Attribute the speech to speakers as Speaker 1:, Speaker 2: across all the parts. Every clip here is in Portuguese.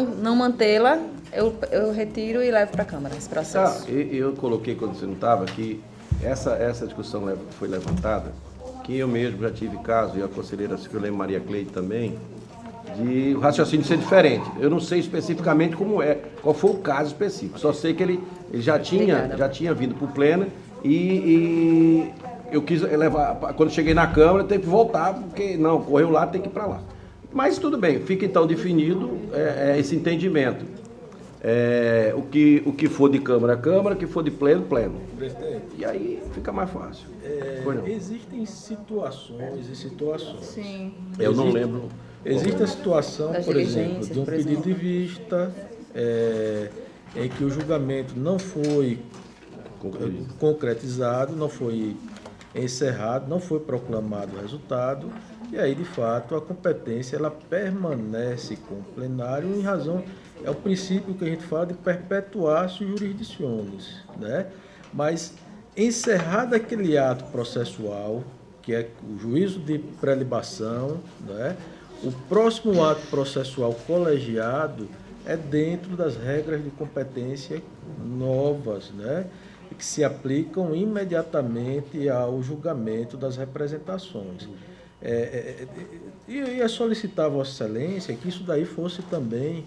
Speaker 1: não mantê-la, eu retiro e levo para a Câmara esse processo.
Speaker 2: Eu coloquei, quando você não estava, que essa discussão foi levantada, que eu mesmo já tive caso, e a conselheira Silvia Maria Cleide também, de o raciocínio ser diferente. Eu não sei especificamente qual foi o caso específico, só sei que ele já tinha vindo para o pleno e eu quis levar, quando cheguei na Câmara, teve que voltar, porque não, correu lá, tem que ir para lá. Mas tudo bem, fica então definido esse entendimento. O que for de Câmara, Câmara, o que for de pleno, pleno.
Speaker 3: Presidente,
Speaker 2: E aí fica mais fácil.
Speaker 3: existem situações e situações.
Speaker 1: Sim.
Speaker 2: Eu não lembro.
Speaker 3: Existe a situação,
Speaker 1: Das
Speaker 3: por exemplo,
Speaker 1: diligências,
Speaker 3: de um
Speaker 1: por
Speaker 3: pedido
Speaker 1: exemplo.
Speaker 3: de vista em que o julgamento não foi concretizado, não foi encerrado, não foi proclamado o resultado, e aí, de fato, a competência ela permanece com o plenário em razão, é o princípio que a gente fala de perpetuar-se jurisdiciones, né? Mas, encerrado aquele ato processual, que é o juízo de prelibação, né? O próximo ato processual colegiado é dentro das regras de competência novas, né? Que se aplicam imediatamente ao julgamento das representações. E eu ia solicitar a Vossa Excelência que isso daí fosse também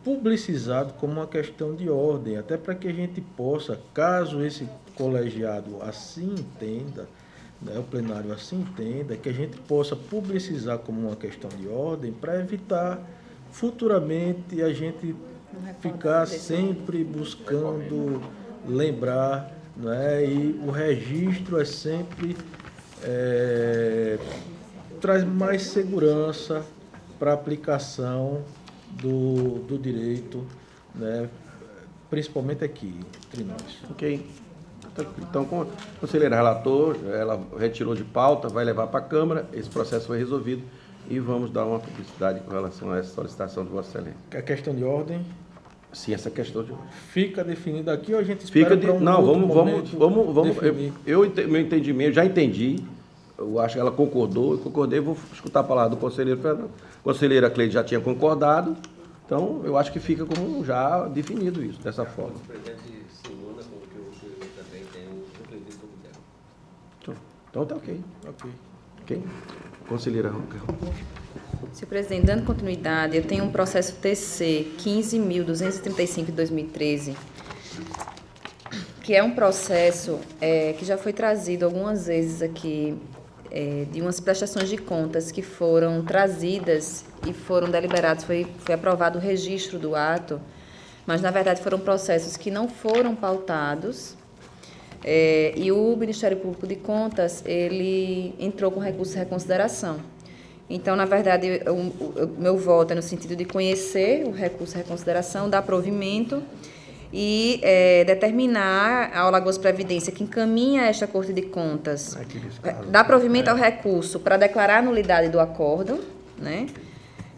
Speaker 3: publicizado como uma questão de ordem, até para que a gente possa, caso esse colegiado assim entenda, né, o plenário assim entenda, que a gente possa publicizar como uma questão de ordem para evitar futuramente a gente ficar sempre buscando lembrar, né, e o registro é sempre traz mais segurança para a aplicação do direito, né, principalmente aqui entre nós.
Speaker 2: Ok. Então, com a conselheira relator, ela retirou de pauta, vai levar para a Câmara, esse processo foi resolvido e vamos dar uma publicidade com relação a essa solicitação de Vossa Excelência.
Speaker 3: A questão de ordem
Speaker 2: Sim, essa questão de...
Speaker 3: fica definida aqui ou a gente espera para um
Speaker 2: Não,
Speaker 3: outro
Speaker 2: vamos
Speaker 3: momento definir?
Speaker 2: meu entendimento, já entendi, eu acho que ela concordou, eu concordei, vou escutar a palavra do conselheiro Fernando. A conselheira Cleide já tinha concordado, então eu acho que fica como já definido isso, dessa forma.
Speaker 4: O presidente Simona, como que o senhor também tem o presidente do Comitê.
Speaker 2: Então tá ok. Ok? Conselheira Ronca.
Speaker 1: Senhor presidente, dando continuidade, eu tenho um processo TC 15.235 de 2013, que é um processo que já foi trazido algumas vezes aqui, de umas prestações de contas que foram trazidas e foram deliberados, foi aprovado o registro do ato, mas, na verdade, foram processos que não foram pautados, e o Ministério Público de Contas, ele entrou com recurso de reconsideração. Então, na verdade, o meu voto é no sentido de conhecer o recurso de reconsideração, dar provimento e determinar ao Alagoas Previdência que encaminha esta Corte de Contas, dar provimento ao recurso para declarar a nulidade do acórdão, né?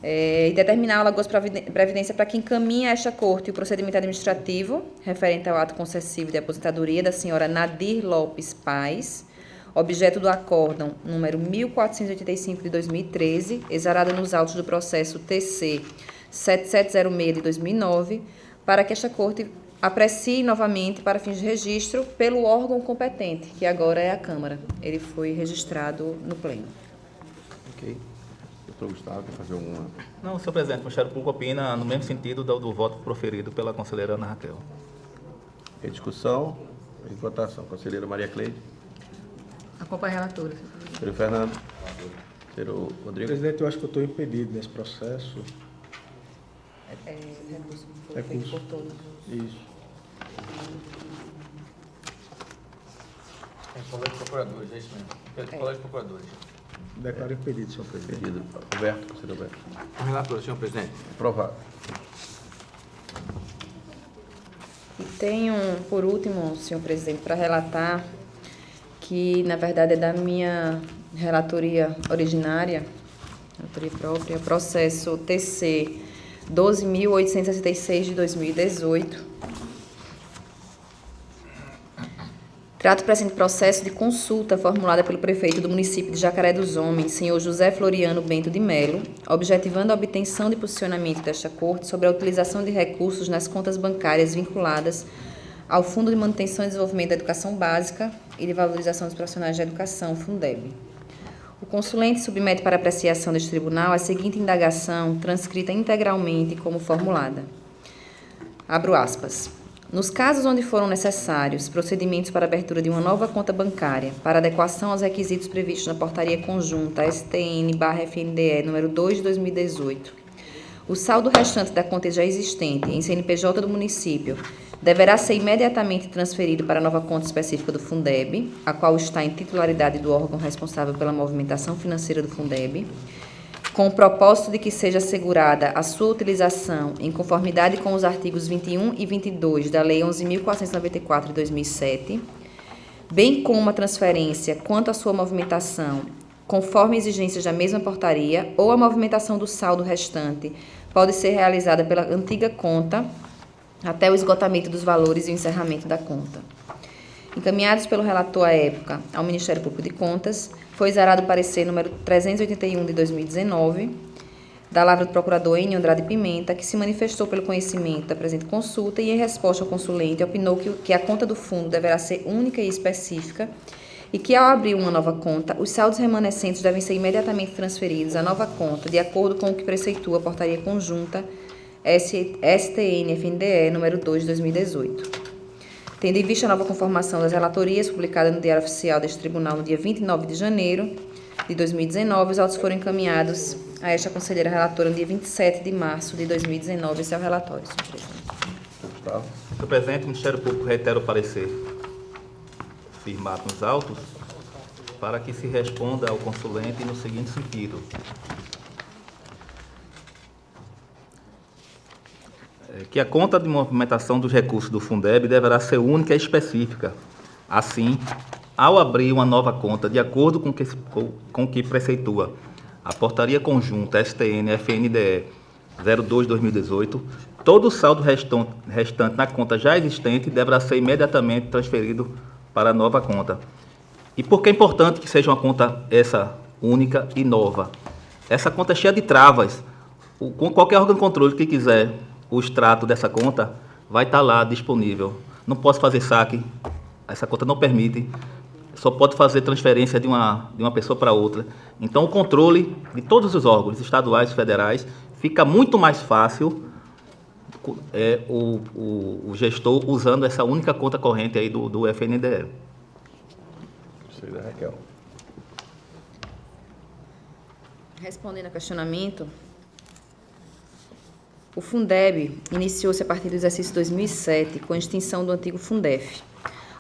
Speaker 1: E determinar ao Alagoas Previdência para que encaminhe a esta Corte o procedimento administrativo referente ao ato concessivo de aposentadoria da senhora Nadir Lopes Paz, objeto do acórdão número 1485 de 2013, exarada nos autos do processo TC 7706 de 2009, para que esta Corte aprecie novamente para fins de registro pelo órgão competente, que agora é a Câmara. Ele foi registrado no Pleno.
Speaker 2: Ok. Doutor Gustavo, quer fazer alguma...
Speaker 5: Não, senhor presidente, o Ministério Público opina no mesmo sentido do voto proferido pela conselheira Ana Raquel.
Speaker 2: Em discussão, em votação. Conselheira Maria Cleide.
Speaker 1: Acompanhe a relatora.
Speaker 2: Conselheiro Fernando. Conselheiro Rodrigo.
Speaker 3: Presidente, eu acho que eu estou impedido nesse processo.
Speaker 1: Recurso
Speaker 3: Recurso.
Speaker 1: por todos.
Speaker 3: Isso.
Speaker 4: Tem colégio de procuradores, é isso mesmo. Colégio de procuradores.
Speaker 3: Declaro impedido, senhor presidente.
Speaker 2: Pedido. Roberto, conselheiro Roberto.
Speaker 4: O relator, senhor presidente.
Speaker 2: Aprovado.
Speaker 1: E tenho, por último, senhor presidente, para relatar que, na verdade, é da minha relatoria originária, relatoria própria, processo TC 12.866 de 2018, Trato o presente processo de consulta formulada pelo prefeito do município de Jacaré dos Homens, senhor José Floriano Bento de Melo, objetivando a obtenção de posicionamento desta Corte sobre a utilização de recursos nas contas bancárias vinculadas ao Fundo de Manutenção e Desenvolvimento da Educação Básica e de Valorização dos Profissionais da Educação, Fundeb. O consulente submete para apreciação deste tribunal a seguinte indagação, transcrita integralmente como formulada. Abro aspas. Nos casos onde foram necessários procedimentos para abertura de uma nova conta bancária para adequação aos requisitos previstos na Portaria Conjunta STN/FNDE número 2 de 2018, o saldo restante da conta já existente em CNPJ do município deverá ser imediatamente transferido para a nova conta específica do Fundeb, a qual está em titularidade do órgão responsável pela movimentação financeira do Fundeb, com o propósito de que seja assegurada a sua utilização em conformidade com os artigos 21 e 22 da Lei 11.494 de 2007, bem como a transferência quanto à sua movimentação, conforme exigências da mesma portaria, ou a movimentação do saldo restante pode ser realizada pela antiga conta até o esgotamento dos valores e o encerramento da conta. Encaminhados pelo relator à época ao Ministério Público de Contas, foi exarado o parecer número 381 de 2019, da lavra do procurador Enio Andrade Pimenta, que se manifestou pelo conhecimento da presente consulta e, em resposta ao consulente, opinou que a conta do fundo deverá ser única e específica e que, ao abrir uma nova conta, os saldos remanescentes devem ser imediatamente transferidos à nova conta, de acordo com o que preceitua a Portaria Conjunta STN/FNDE número 2 de 2018. Tendo em vista a nova conformação das relatorias, publicada no Diário Oficial deste Tribunal no dia 29 de janeiro de 2019, os autos foram encaminhados a esta conselheira relatora no dia 27 de março de 2019. Esse é o relatório, senhor presidente.
Speaker 2: Gustavo.
Speaker 5: Senhor presidente, o Ministério Público reitera o parecer firmado nos autos para que se responda ao consulente no seguinte sentido. Que a conta de movimentação dos recursos do Fundeb deverá ser única e específica. Assim, ao abrir uma nova conta, de acordo com o que preceitua a Portaria Conjunta STN/FNDE 02/2018, todo o saldo restante na conta já existente deverá ser imediatamente transferido para a nova conta. E por que é importante que seja uma conta essa única e nova? Essa conta é cheia de travas. Qualquer órgão de controle que quiser o extrato dessa conta vai estar lá disponível. Não posso fazer saque, essa conta não permite, só pode fazer transferência de uma pessoa para outra. Então, o controle de todos os órgãos estaduais e federais fica muito mais fácil o gestor usando essa única conta corrente aí do FNDE.
Speaker 2: Raquel.
Speaker 1: Respondendo ao questionamento, o Fundeb iniciou-se a partir do exercício 2007 com a extinção do antigo Fundef,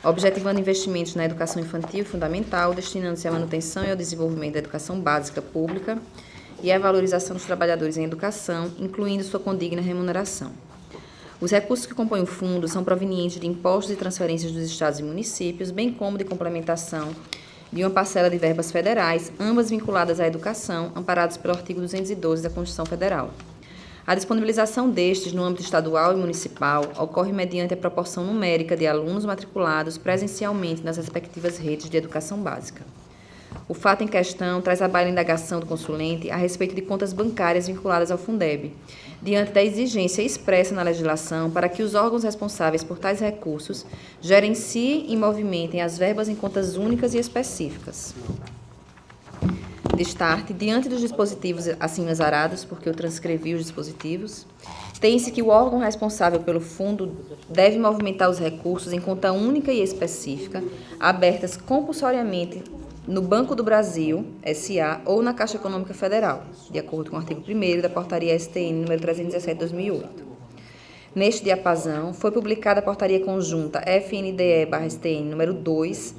Speaker 1: objetivando investimentos na educação infantil e fundamental, destinando-se à manutenção e ao desenvolvimento da educação básica pública e à valorização dos trabalhadores em educação, incluindo sua condigna remuneração. Os recursos que compõem o fundo são provenientes de impostos e transferências dos estados e municípios, bem como de complementação de uma parcela de verbas federais, ambas vinculadas à educação, amparados pelo artigo 212 da Constituição Federal. A disponibilização destes no âmbito estadual e municipal ocorre mediante a proporção numérica de alunos matriculados presencialmente nas respectivas redes de educação básica. O fato em questão traz à baila a indagação do consulente a respeito de contas bancárias vinculadas ao Fundeb, diante da exigência expressa na legislação para que os órgãos responsáveis por tais recursos gerenciem e movimentem as verbas em contas únicas e específicas. Destarte, diante dos dispositivos assim exarados, porque eu transcrevi os dispositivos, tem-se que o órgão responsável pelo fundo deve movimentar os recursos em conta única e específica, abertas compulsoriamente no Banco do Brasil, S.A., ou na Caixa Econômica Federal, de acordo com o artigo 1º da Portaria STN número 317 de 2008. Neste diapasão, foi publicada a Portaria Conjunta FNDE/STN número 2,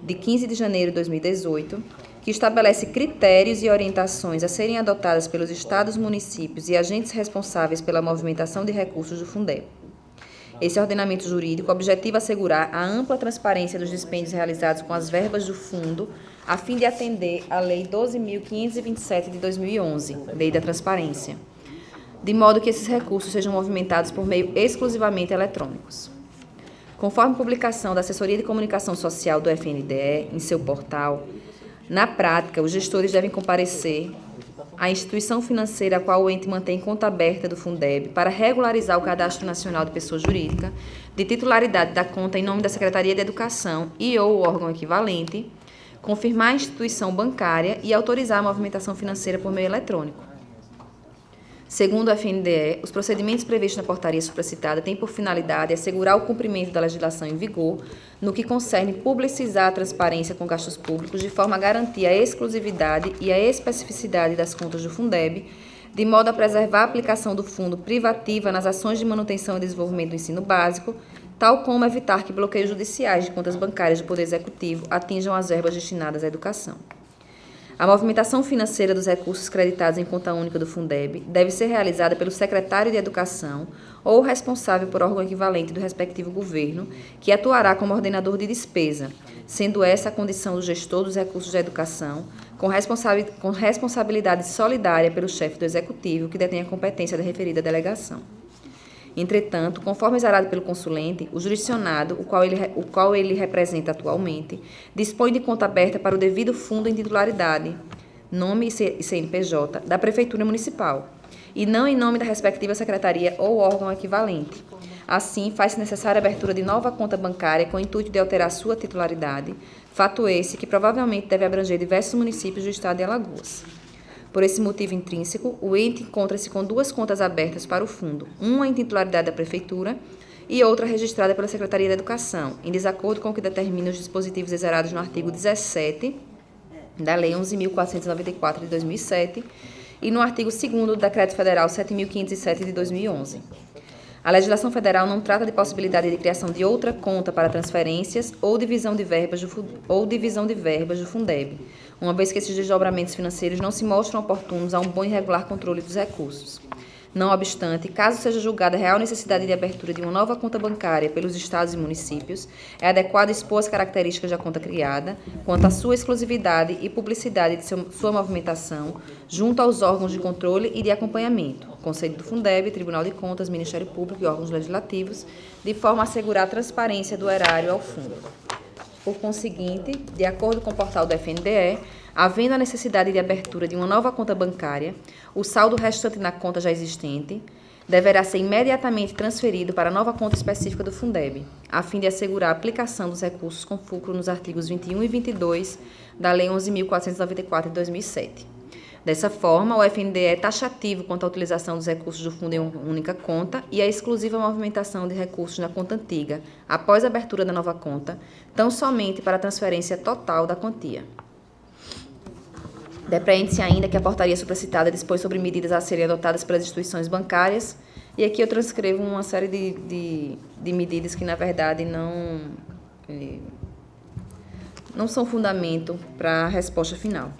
Speaker 1: de 15 de janeiro de 2018, que estabelece critérios e orientações a serem adotadas pelos estados, municípios e agentes responsáveis pela movimentação de recursos do Fundeb. Esse ordenamento jurídico objetiva assegurar a ampla transparência dos dispêndios realizados com as verbas do fundo, a fim de atender à Lei 12.527 de 2011, Lei da Transparência, de modo que esses recursos sejam movimentados por meio exclusivamente eletrônicos. Conforme publicação da Assessoria de Comunicação Social do FNDE em seu portal, na prática, os gestores devem comparecer à instituição financeira a qual o ente mantém conta aberta do Fundeb para regularizar o Cadastro Nacional de Pessoa Jurídica de titularidade da conta em nome da Secretaria de Educação e ou órgão equivalente, confirmar a instituição bancária e autorizar a movimentação financeira por meio eletrônico. Segundo o FNDE, os procedimentos previstos na portaria supracitada têm por finalidade assegurar o cumprimento da legislação em vigor no que concerne publicizar a transparência com gastos públicos de forma a garantir a exclusividade e a especificidade das contas do Fundeb, de modo a preservar a aplicação do fundo privativa nas ações de manutenção e desenvolvimento do ensino básico, tal como evitar que bloqueios judiciais de contas bancárias do Poder Executivo atinjam as verbas destinadas à educação. A movimentação financeira dos recursos creditados em conta única do Fundeb deve ser realizada pelo secretário de Educação ou responsável por órgão equivalente do respectivo governo, que atuará como ordenador de despesa, sendo essa a condição do gestor dos recursos da educação, com responsabilidade solidária pelo chefe do Executivo, que detém a competência da referida delegação. Entretanto, conforme exarado pelo consulente, o jurisdicionado, o qual ele representa atualmente, dispõe de conta aberta para o devido fundo em titularidade, nome e CNPJ, da Prefeitura Municipal, e não em nome da respectiva secretaria ou órgão equivalente. Assim, faz-se necessária a abertura de nova conta bancária com o intuito de alterar sua titularidade, fato esse que provavelmente deve abranger diversos municípios do estado de Alagoas. Por esse motivo intrínseco, o ente encontra-se com duas contas abertas para o fundo, uma em titularidade da Prefeitura e outra registrada pela Secretaria da Educação, em desacordo com o que determinam os dispositivos exarados no artigo 17 da Lei 11.494 de 2007 e no artigo 2º do Decreto Federal 7.507 de 2011. A legislação federal não trata de possibilidade de criação de outra conta para transferências ou divisão de verbas do Fundeb, uma vez que esses desdobramentos financeiros não se mostram oportunos a um bom e regular controle dos recursos. Não obstante, caso seja julgada a real necessidade de abertura de uma nova conta bancária pelos estados e municípios, é adequado expor as características da conta criada, quanto à sua exclusividade e publicidade de sua movimentação, junto aos órgãos de controle e de acompanhamento, Conselho do Fundeb, Tribunal de Contas, Ministério Público e órgãos legislativos, de forma a assegurar a transparência do erário ao fundo. Por conseguinte, de acordo com o portal do FNDE, havendo a necessidade de abertura de uma nova conta bancária, o saldo restante na conta já existente deverá ser imediatamente transferido para a nova conta específica do Fundeb, a fim de assegurar a aplicação dos recursos com fulcro nos artigos 21 e 22 da Lei 11.494 de 2007. Dessa forma, o FNDE é taxativo quanto à utilização dos recursos do fundo em uma única conta e a exclusiva movimentação de recursos na conta antiga, após a abertura da nova conta, tão somente para a transferência total da quantia. Depreende-se ainda que a portaria supracitada dispõe sobre medidas a serem adotadas pelas instituições bancárias, e aqui eu transcrevo uma série de medidas que, na verdade, não são fundamento para a resposta final.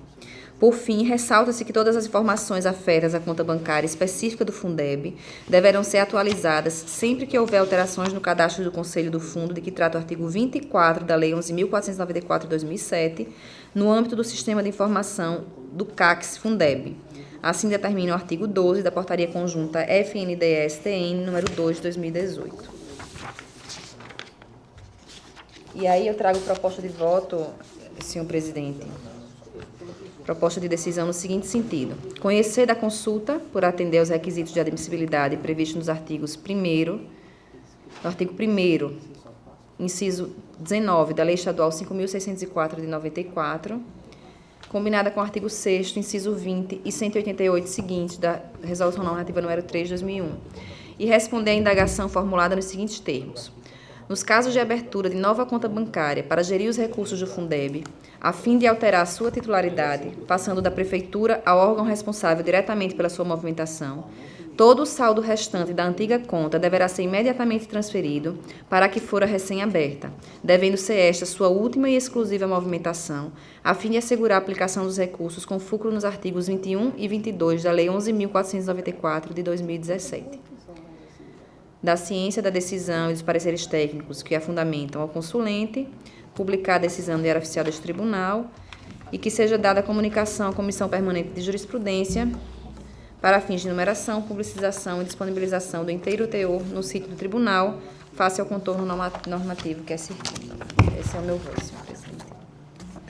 Speaker 1: Por fim, ressalta-se que todas as informações afetas à conta bancária específica do Fundeb deverão ser atualizadas sempre que houver alterações no cadastro do Conselho do Fundo, de que trata o artigo 24 da Lei 11.494 de 2007, no âmbito do Sistema de Informação do CACS Fundeb. Assim determina o artigo 12 da Portaria Conjunta FNDE-STN, número 2, de 2018. E aí eu trago proposta de voto, senhor presidente. Proposta de decisão no seguinte sentido: conhecer da consulta por atender aos requisitos de admissibilidade previstos nos artigos 1º, inciso 19 da Lei Estadual 5.604 de 94, combinada com o artigo 6º, inciso 20 e 188 seguintes da Resolução Normativa número 3 de 2001, e responder à indagação formulada nos seguintes termos: nos casos de abertura de nova conta bancária para gerir os recursos do Fundeb, a fim de alterar sua titularidade, passando da Prefeitura ao órgão responsável diretamente pela sua movimentação, todo o saldo restante da antiga conta deverá ser imediatamente transferido para a que fora recém-aberta, devendo ser esta sua última e exclusiva movimentação, a fim de assegurar a aplicação dos recursos com fulcro nos artigos 21 e 22 da Lei 11.494 de 2017. Da ciência da decisão e dos pareceres técnicos que a fundamentam ao consulente, publicar a decisão no Diário Oficial deste Tribunal e que seja dada a comunicação à Comissão Permanente de Jurisprudência para fins de numeração, publicização e disponibilização do inteiro teor no sítio do Tribunal, face ao contorno normativo que é certinho. Esse é o meu voto, senhor presidente.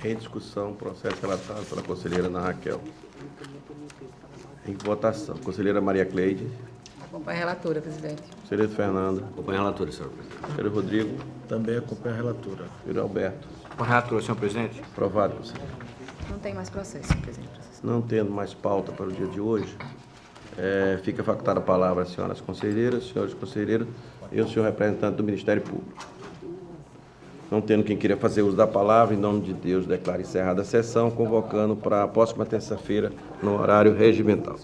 Speaker 2: Em discussão, processo relatado pela conselheira Ana Raquel. Em votação, conselheira Maria Cleide,
Speaker 1: Acompanho a relatora, presidente.
Speaker 2: conselheiro Fernando,
Speaker 4: Acompanho a relatora, senhor presidente.
Speaker 2: conselheiro Rodrigo,
Speaker 3: Também acompanha a relatora.
Speaker 2: conselheiro Alberto.
Speaker 6: Acompanho a relatora, senhor presidente.
Speaker 2: Aprovado, conselheiro.
Speaker 1: Não tem mais processo, senhor presidente.
Speaker 2: Não tendo mais pauta para o dia de hoje, fica facultada a palavra às senhoras conselheiras, senhores conselheiros e ao senhor representante do Ministério Público. Não tendo quem queira fazer uso da palavra, em nome de Deus, declaro encerrada a sessão, convocando para a próxima terça-feira, no horário regimental.